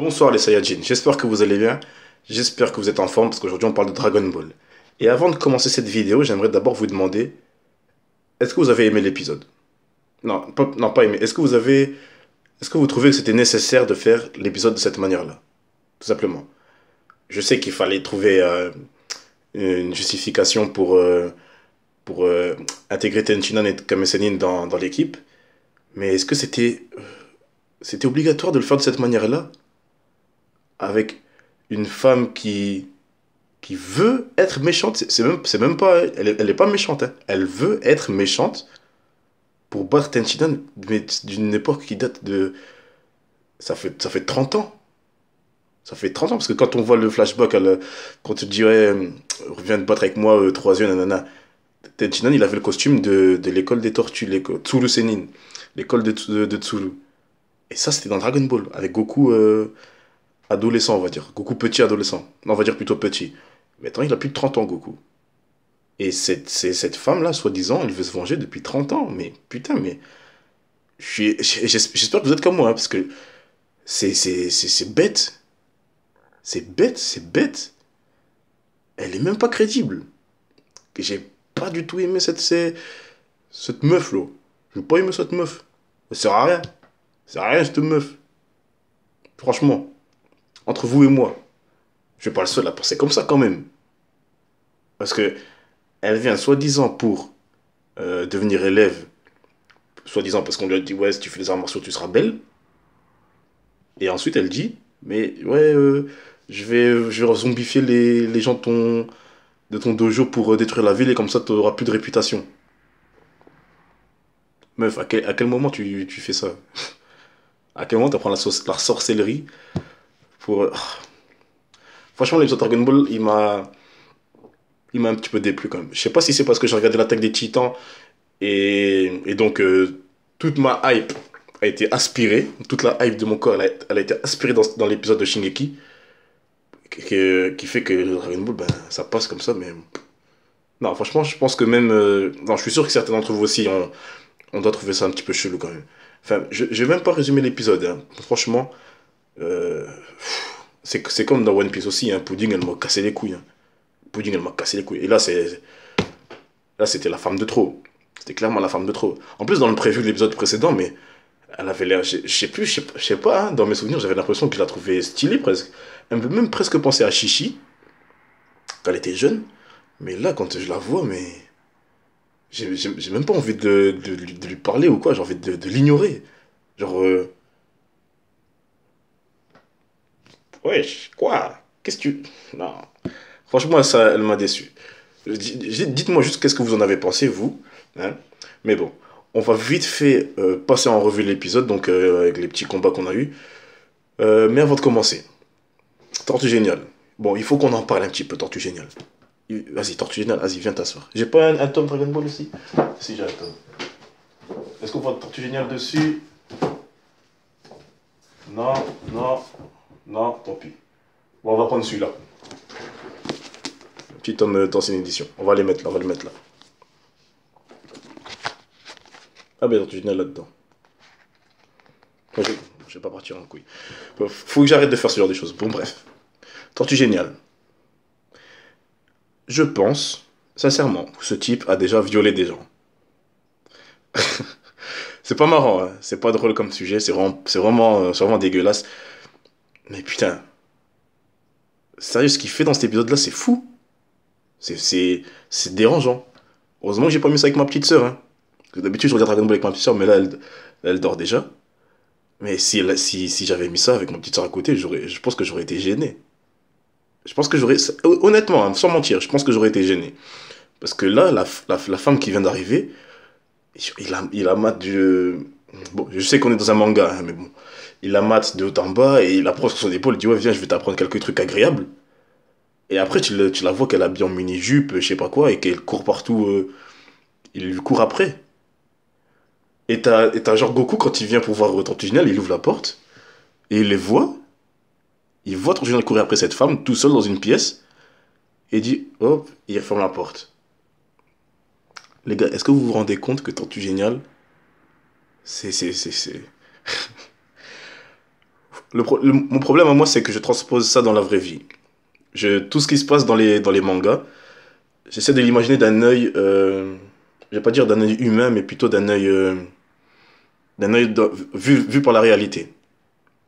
Bonsoir les Saiyajins, j'espère que vous allez bien, j'espère que vous êtes en forme parce qu'aujourd'hui on parle de Dragon Ball. Et avant de commencer cette vidéo, j'aimerais d'abord vous demander, est-ce que vous avez aimé l'épisode? Non, pas aimé, est-ce que vous trouvez que c'était nécessaire de faire l'épisode de cette manière-là? Tout simplement. Je sais qu'il fallait trouver une justification pour intégrer Tenchinan et Kame Sennin dans l'équipe, mais est-ce que c'était obligatoire de le faire de cette manière-là? Avec une femme qui veut être méchante. C'est même pas. Elle est pas méchante, hein. Elle veut être méchante pour battre Tenshinhan, mais d'une époque qui date de. Ça fait 30 ans. Ça fait 30 ans, parce que quand on voit le flashback, quand tu dirais, reviens te battre avec moi, 3 yeux, nanana. Tenshinhan, il avait le costume de l'école des tortues, l'école Tsuru Senin, l'école de Tsuru. Et ça, c'était dans Dragon Ball, avec Goku adolescent, on va dire. Goku petit adolescent. Non, on va dire plutôt petit. Maintenant, il a plus de 30 ans, Goku. Et cette femme-là, soi-disant, elle veut se venger depuis 30 ans. Mais putain, mais j'espère que vous êtes comme moi, hein, parce que c'est bête. C'est bête, c'est bête. Elle est même pas crédible. J'ai pas du tout aimé cette meuf, là. J'ai pas aimé cette meuf. Elle sert à rien. Elle sert à rien, cette meuf. Franchement, entre vous et moi, je suis pas le seul à penser comme ça quand même. Parce que elle vient soi-disant pour devenir élève, soi-disant parce qu'on lui a dit, ouais, si tu fais les arts martiaux, tu seras belle. Et ensuite, elle dit, mais ouais, je vais zombifier les gens de ton dojo pour détruire la ville et comme ça, tu n'auras plus de réputation. Meuf, à quel moment tu fais ça? À quel moment tu apprends la sorcellerie pour. Franchement, l'épisode Dragon Ball, il m'a un petit peu déplu quand même. Je sais pas si c'est parce que j'ai regardé l'attaque des Titans et donc toute ma hype a été aspirée, toute la hype de mon corps, elle a été aspirée dans l'épisode de Shingeki, qui fait que Dragon Ball, ben, ça passe comme ça, mais. Non, franchement, je pense que même. Non, je suis sûr que certains d'entre vous aussi, on doit trouver ça un petit peu chelou quand même. Enfin, je vais même pas résumer l'épisode, hein. Franchement, euh, c'est comme dans One Piece aussi, hein. Pudding, elle m'a cassé les couilles, hein. Pudding, elle m'a cassé les couilles. Et là, c'était la femme de trop. C'était clairement la femme de trop. En plus, dans le prévu de l'épisode précédent, mais elle avait l'air, je sais plus, je sais pas, hein, dans mes souvenirs, j'avais l'impression que je la trouvais stylée presque. Elle me fait même presque penser à Chichi, quand elle était jeune. Mais là, quand je la vois, mais j'ai même pas envie de lui parler ou quoi, j'ai envie de l'ignorer. Genre, wesh, quoi? Qu'est-ce que tu. Non. Franchement, ça, elle m'a déçu. Dites-moi juste qu'est-ce que vous en avez pensé, vous. Hein. Mais bon, on va vite fait passer en revue l'épisode, donc avec les petits combats qu'on a eus. Mais avant de commencer, Tortue Géniale. Bon, il faut qu'on en parle un petit peu, Tortue Géniale. Vas-y, Tortue Géniale, vas-y, viens t'asseoir. J'ai pas un tome Dragon Ball ici? Si, j'ai un tome. Est-ce qu'on voit Tortue Géniale dessus? Non, non, non, tant pis. Bon, on va prendre celui-là. Petit tome d'ancienne édition. On va les mettre là, on va le mettre là. Ah ben, Tortue Géniale là-dedans. Je vais pas partir en couille. Faut que j'arrête de faire ce genre de choses. Bon, bref. Tortue Géniale. Je pense, sincèrement, que ce type a déjà violé des gens. C'est pas marrant, hein. C'est pas drôle comme sujet, c'est vraiment dégueulasse. Mais putain, sérieux, ce qu'il fait dans cet épisode-là, c'est fou. C'est dérangeant. Heureusement que j'ai pas mis ça avec ma petite sœur, hein. Parce que d'habitude, je regarde Dragon Ball avec ma petite sœur, mais là, elle dort déjà. Mais si j'avais mis ça avec ma petite sœur à côté, je pense que j'aurais été gêné. Je pense que j'aurais. Honnêtement, hein, sans mentir, je pense que j'aurais été gêné. Parce que là, la femme qui vient d'arriver, il a mat du. Bon, je sais qu'on est dans un manga, hein, mais bon. Il la mate de haut en bas et il la prend sur son épaule, il dit ouais, viens, je vais t'apprendre quelques trucs agréables. Et après, tu la vois qu'elle est habillée en mini-jupe, je sais pas quoi, et qu'elle court partout. Il lui court après. Et t'as genre Goku, quand il vient pour voir Tortue il ouvre la porte, et il les voit. Il voit Tortue courir après cette femme, tout seul dans une pièce, et il dit hop, il referme la porte. Les gars, est-ce que vous vous rendez compte que Tortue Génial, c'est. Mon problème à moi, c'est que je transpose ça dans la vraie vie. Tout ce qui se passe dans les mangas, j'essaie de l'imaginer d'un œil, je vais pas dire d'un œil humain, mais plutôt d'un œil vu par la réalité.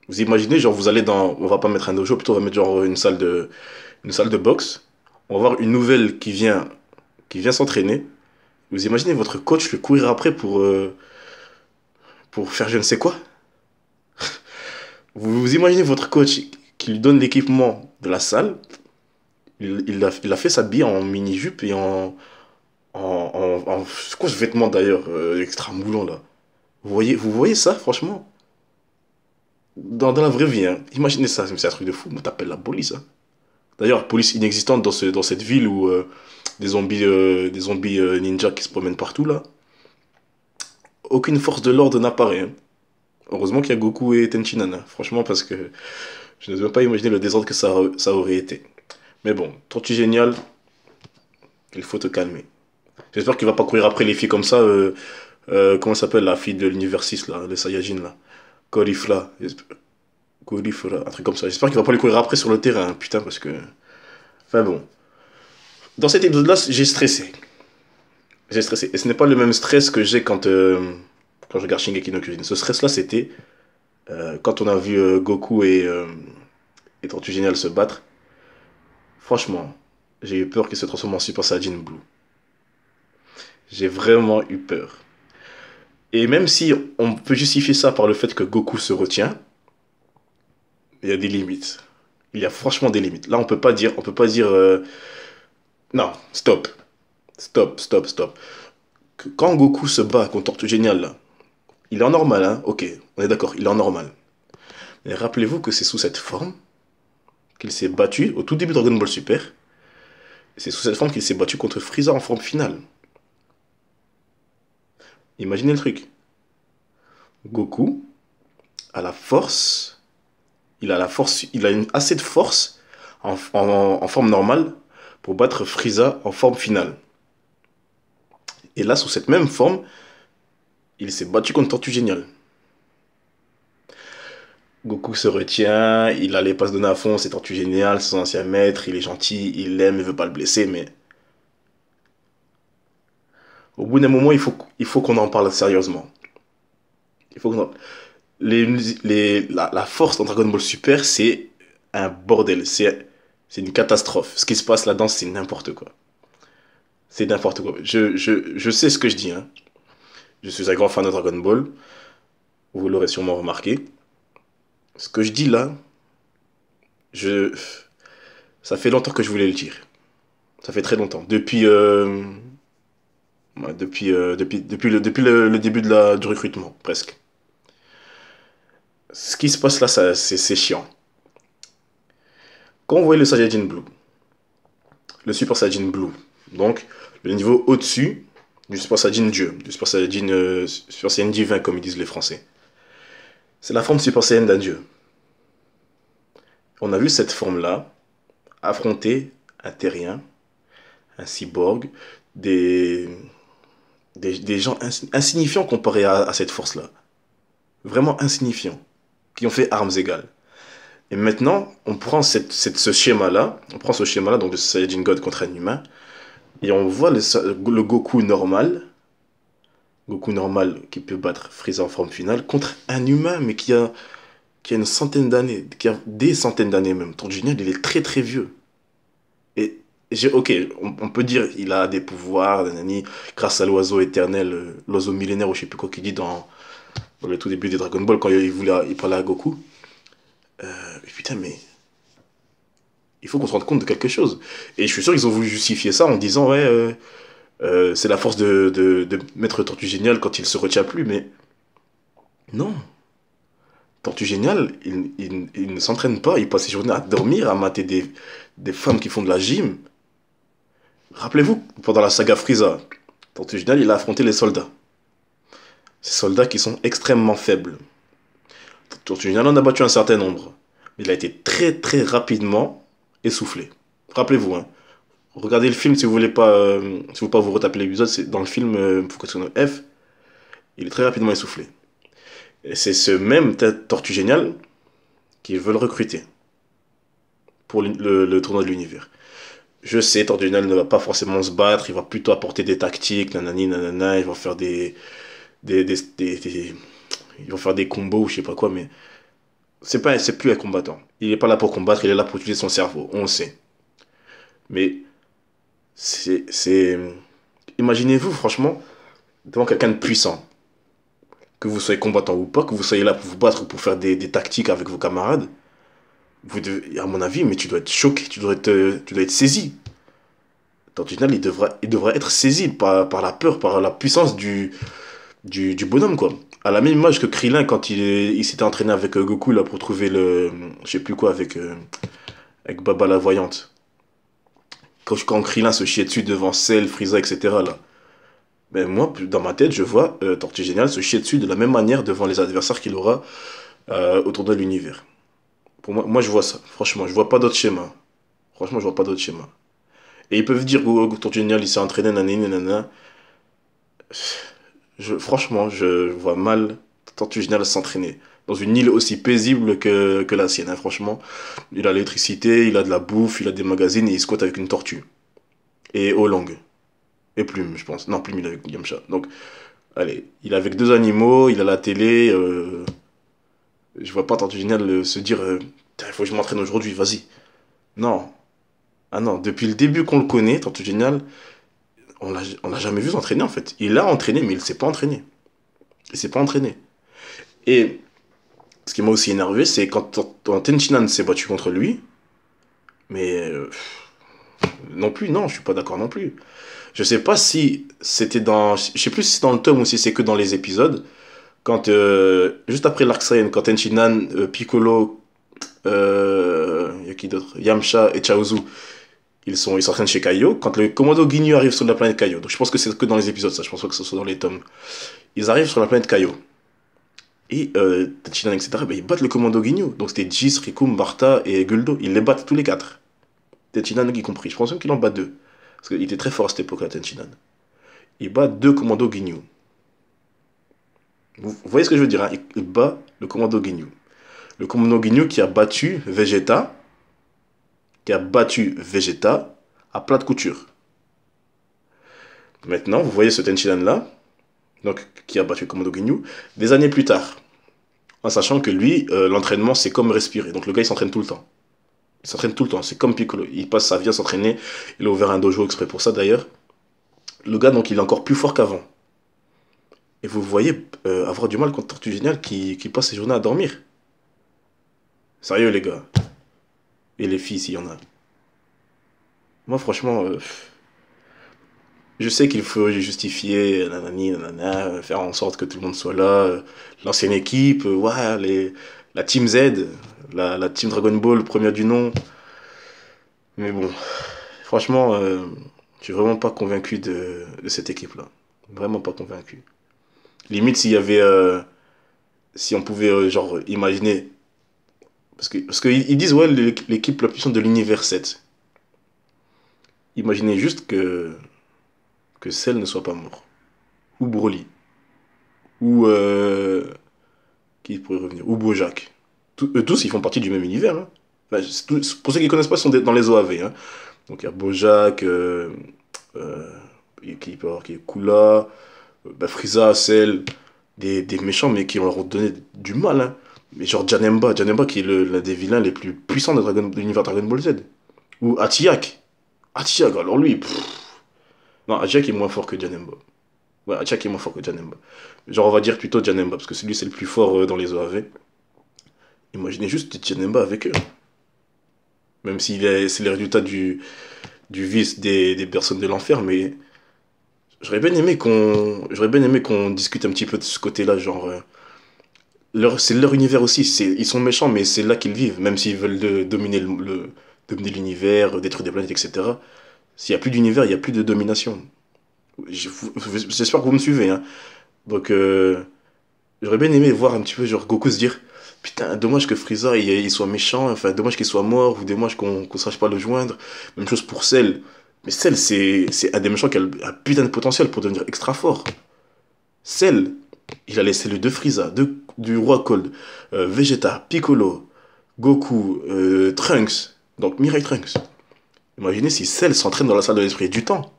Vous imaginez, genre, vous allez dans, on va pas mettre un dojo, plutôt on va mettre genre une salle de boxe. On va voir une nouvelle qui vient s'entraîner. Vous imaginez votre coach le courir après pour faire je ne sais quoi. Vous imaginez votre coach qui lui donne l'équipement de la salle. Il a fait s'habiller en mini-jupe et c'est quoi ce vêtement d'ailleurs, extra moulant là. Vous voyez ça, franchement? Dans la vraie vie, hein. Imaginez ça, c'est un truc de fou. On t'appelle la police, hein. D'ailleurs, police inexistante dans cette ville où des zombies ninja qui se promènent partout là. Aucune force de l'ordre n'apparaît, hein. Heureusement qu'il y a Goku et Tenshinhan, hein. Franchement, parce que je ne veux pas imaginer le désordre que ça aurait été. Mais bon, Tortue Géniale, il faut te calmer. J'espère qu'il va pas courir après les filles comme ça. Comment s'appelle la fille de l'univers 6 là, les Saiyajin là? Caulifla. Caulifla, un truc comme ça. J'espère qu'il va pas lui courir après sur le terrain, hein, putain, parce que. Enfin bon. Dans cet épisode-là, j'ai stressé. J'ai stressé. Et ce n'est pas le même stress que j'ai quand je regarde Shingeki no Kyojin. Ce stress-là, c'était quand on a vu Goku et Tortue Géniale se battre. Franchement, j'ai eu peur qu'il se transforme en Super Saiyan Blue. J'ai vraiment eu peur. Et même si on peut justifier ça par le fait que Goku se retient, il y a des limites. Il y a franchement des limites. Là, on peut pas dire, non, stop, stop. Quand Goku se bat contre Tortue Géniale, là, il est en normal, hein, ok, on est d'accord, il est en normal. Mais rappelez-vous que c'est sous cette forme qu'il s'est battu au tout début de Dragon Ball Super. C'est sous cette forme qu'il s'est battu contre Frieza en forme finale. Imaginez le truc. Goku a la force, il a assez de force en forme normale pour battre Frieza en forme finale. Et là, sous cette même forme, il s'est battu contre Tortue Géniale. Goku se retient, il allait pas se donner à fond, c'est Tortue Géniale, son ancien maître, il est gentil, il l'aime, il veut pas le blesser, mais au bout d'un moment, il faut qu'on en parle sérieusement. Il faut qu'on en... la force dans Dragon Ball Super, c'est un bordel, c'est une catastrophe. Ce qui se passe là-dedans, c'est n'importe quoi. C'est n'importe quoi. Je sais ce que je dis, hein. Je suis un grand fan de Dragon Ball, vous l'aurez sûrement remarqué. Ce que je dis là, je... ça fait longtemps que je voulais le dire. Ça fait très longtemps. Ouais, depuis le début du recrutement, presque. Ce qui se passe là, c'est chiant. Quand on voyait le Saiyajin Blue, le Super Saiyajin Blue, donc le niveau au-dessus du Super Saiyajin Dieu, du Super Saiyan divin, comme ils disent les Français. C'est la forme Super Saiyan d'un dieu. On a vu cette forme-là affronter un terrien, un cyborg, des gens insignifiants comparés à cette force-là. Vraiment insignifiants, qui ont fait armes égales. Et maintenant, on prend ce schéma-là, donc de Saiyajin God contre un humain, et on voit le Goku normal qui peut battre Frieza en forme finale, contre un humain, mais qui a une centaine d'années, qui a des centaines d'années même. Tortue Géniale, il est très très vieux. Et ok, on peut dire il a des pouvoirs, nanani, grâce à l'oiseau éternel, l'oiseau millénaire, ou je sais plus quoi qu'il dit dans le tout début des Dragon Ball, quand il parlait à Goku. Putain, mais il faut qu'on se rende compte de quelque chose. Et je suis sûr qu'ils ont voulu justifier ça en disant, ouais, c'est la force de Maître Tortue Géniale quand il se retient plus, mais non. Tortue Géniale, il ne s'entraîne pas, il passe ses journées à dormir, à mater des femmes qui font de la gym. Rappelez-vous, pendant la saga Frieza, Tortue Géniale, il a affronté les soldats. Ces soldats qui sont extrêmement faibles. Tortue Géniale en a battu un certain nombre. Mais il a été très très rapidement essoufflé. Rappelez-vous, hein. Regardez le film si vous voulez pas, vous retaper l'épisode, c'est dans le film Fukuoka no F, il est très rapidement essoufflé. Et c'est ce même Tortue Géniale qu'ils veulent recruter pour le tournoi de l'univers. Je sais, Torginal ne va pas forcément se battre, il va plutôt apporter des tactiques, nanani, nanana, il va faire ils vont faire des combos ou je sais pas quoi, mais c'est plus un combattant. Il est pas là pour combattre, il est là pour utiliser son cerveau, on le sait. Mais c'est... Imaginez-vous, franchement, devant quelqu'un de puissant, que vous soyez combattant ou pas, que vous soyez là pour vous battre ou pour faire des tactiques avec vos camarades, à mon avis, mais tu dois être choqué, tu dois être saisi. Torginal, il devra être saisi par la peur, par la puissance du bonhomme, quoi. À la même image que Krillin, quand il s'était entraîné avec Goku, là, pour trouver je sais plus quoi, avec Baba la Voyante. Quand Krillin se chiait dessus devant Cell, Frieza, etc., là. Ben moi, dans ma tête, je vois Tortue Géniale se chier dessus de la même manière devant les adversaires qu'il aura autour de l'univers. Pour moi, je vois ça. Franchement, je vois pas d'autre schéma. Franchement, je vois pas d'autre schéma. Et ils peuvent dire que Tortue Géniale, il s'est entraîné, nanani, nanana. Franchement, je vois mal Tortue Géniale s'entraîner. Dans une île aussi paisible que la sienne, hein, franchement. Il a l'électricité, il a de la bouffe, il a des magazines et il squatte avec une tortue. Et Oolong. Et Plume, je pense. Non, Plume, il est avec Yamcha. Donc, allez, il est avec deux animaux, il a la télé. Je vois pas Tortue Géniale se dire il faut que je m'entraîne aujourd'hui, vas-y. Non. Ah non, depuis le début qu'on le connaît, Tortue Géniale, on l'a jamais vu s'entraîner en fait. Il a entraîné, mais il s'est pas entraîné. Il s'est pas entraîné. Et ce qui m'a aussi énervé, c'est quand Tenshinhan s'est battu contre lui. Mais non plus, non, je suis pas d'accord non plus. Je sais pas si c'était dans. Je sais plus si c'est dans le tome ou si c'est que dans les épisodes. Quand, juste après l'Arc Saiyan, quand Tenshinhan, Piccolo, y a qui d'autre? Yamcha et Chaozu, ils s'entraînent chez Kaio. Quand le commando Ginyu arrive sur la planète Kaio, donc je pense que c'est que dans les épisodes, ça, je pense pas que ce soit dans les tomes. Ils arrivent sur la planète Kaio. Et Tenshinhan, etc., ben, ils battent le commando Ginyu. Donc c'était Jis, Rikum, Barta et Guldo. Ils les battent tous les quatre. Tenshinhan y compris. Je pense même qu'il en bat deux. Parce qu'il était très fort à cette époque-là, Tenshinhan. Il bat deux commandos Ginyu. Vous voyez ce que je veux dire, hein? Il bat le commando Ginyu. Le commando Ginyu qui a battu Vegeta. À plat de couture. Maintenant, vous voyez ce Tenshinhan-là, donc, qui a battu le commando Ginyu, des années plus tard. En sachant que lui, l'entraînement, c'est comme respirer. Donc le gars, il s'entraîne tout le temps. Il s'entraîne tout le temps. C'est comme Piccolo. Il passe sa vie à s'entraîner. Il a ouvert un dojo exprès pour ça, d'ailleurs. Le gars, donc, il est encore plus fort qu'avant. Et vous voyez avoir du mal contre Tortue Géniale qui passe ses journées à dormir. Sérieux, les gars. Et les filles, s'il y en a. Moi, franchement, je sais qu'il faut justifier, nanani, nanana, faire en sorte que tout le monde soit là. L'ancienne équipe, ouais, la Team Z, la Team Dragon Ball, première du nom. Mais bon, franchement, je suis vraiment pas convaincu de cette équipe-là. Vraiment pas convaincu. Limite, s'il y avait. Si on pouvait, genre, imaginer. Parce que ils disent, ouais, l'équipe la puissante de l'univers 7. Imaginez juste que Cell ne soit pas mort. Ou Broly. Ou. Qui pourrait revenir? Ou Bojack. Eux tous, ils font partie du même univers. Hein. Enfin, pour ceux qui ne connaissent pas, ils sont dans les OAV. Hein. Donc il y a Bojack, qui peut y avoir qui est Kula, bah, Frieza, Cell, des méchants, mais qui leur ont donné du mal. Hein. Mais genre Janemba qui est l'un des vilains les plus puissants de l'univers Dragon Ball Z. Ou Atiak. Atiak, alors lui, non, Atiak est moins fort que Janemba. Ouais, Atiak est moins fort que Janemba. Genre, on va dire plutôt Janemba, parce que celui c'est le plus fort dans les OAV. Imaginez juste Janemba avec eux. Même si c'est le résultat du vice des personnes de l'enfer, mais j'aurais bien aimé qu'on discute un petit peu de ce côté-là, genre, c'est leur univers aussi, ils sont méchants, mais c'est là qu'ils vivent, même s'ils veulent dominer l'univers, détruire des planètes, etc. S'il n'y a plus d'univers, il n'y a plus de domination. J'espère que vous me suivez, hein. Donc, j'aurais bien aimé voir un petit peu, genre, Goku se dire, putain, dommage que Frieza il soit méchant, enfin, dommage qu'il soit mort, ou dommage qu'on sache pas le joindre. Même chose pour Cell. Mais Cell, c'est un des méchants qui a un putain de potentiel pour devenir extra fort. Cell, il a laissé le de Frieza, du roi Cold, Vegeta, Piccolo, Goku, Trunks, donc Mirai Trunks. Imaginez si Cell s'entraîne dans la salle de l'esprit du temps.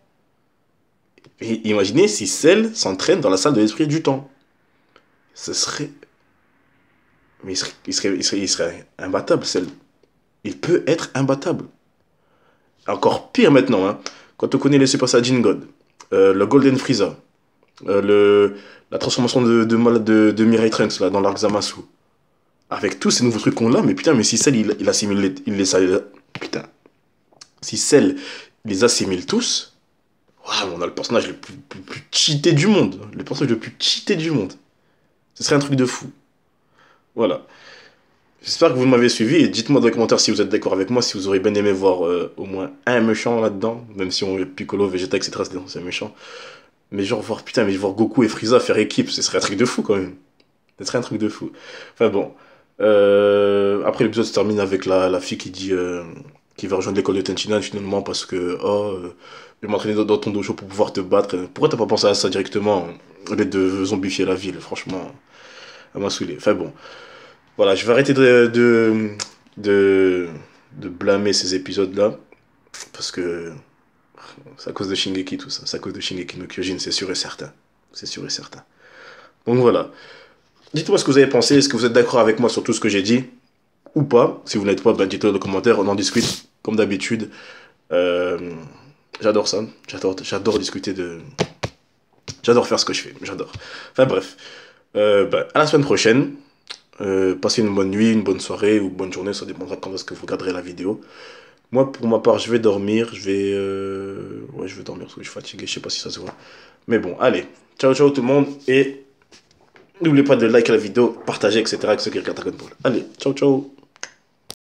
Et imaginez si Cell s'entraîne dans la salle de l'esprit du temps. Ce serait... Mais il serait imbattable, Cell. Il peut être imbattable. Encore pire maintenant, hein. Quand on connaît les Super Saiyan God, le Golden Frieza, la transformation de Mirai Trunks là, dans l'arc Zamasu. Avec tous ces nouveaux trucs qu'on a, mais putain, mais si Cell il assimile putain. Si Cell les assimile tous, waouh, on a le personnage le plus cheaté du monde. Le personnage le plus cheaté du monde. Ce serait un truc de fou. Voilà. J'espère que vous m'avez suivi et dites-moi dans les commentaires si vous êtes d'accord avec moi, si vous aurez bien aimé voir au moins un méchant là-dedans, même si on est Piccolo, Vegeta, etc. C'est un méchant. Mais genre voir, putain, mais voir Goku et Frieza faire équipe, ce serait un truc de fou quand même. Ce serait un truc de fou. Enfin bon. Après l'épisode se termine avec la fille qui dit qu'il va rejoindre l'école de Tenshinhan finalement parce que je vais m'entraîner dans ton dojo pour pouvoir te battre. Pourquoi t'as pas pensé à ça directement au lieu de zombifier la ville? Franchement, elle m'a saoulé. Enfin bon. Voilà, je vais arrêter de, de blâmer ces épisodes-là parce que c'est à cause de Shingeki tout ça. C'est à cause de Shingeki no Kyojin, c'est sûr et certain. C'est sûr et certain. Donc voilà. Dites-moi ce que vous avez pensé. Est-ce que vous êtes d'accord avec moi sur tout ce que j'ai dit ou pas? Si vous n'êtes pas, bah, dites-le dans les commentaires. On en discute comme d'habitude. J'adore ça. J'adore discuter de. J'adore faire ce que je fais. J'adore. Enfin bref. Bah, à la semaine prochaine. Passez une bonne nuit, une bonne soirée ou bonne journée. Ça dépendra de quand est-ce que vous regarderez la vidéo. Moi, pour ma part, je vais dormir. Ouais, je vais dormir parce que je suis fatigué. Je sais pas si ça se voit. Mais bon, allez. Ciao, ciao tout le monde. Et n'oubliez pas de liker la vidéo, partager, etc. avec ceux qui regardent Dragon Ball. Allez, ciao, ciao.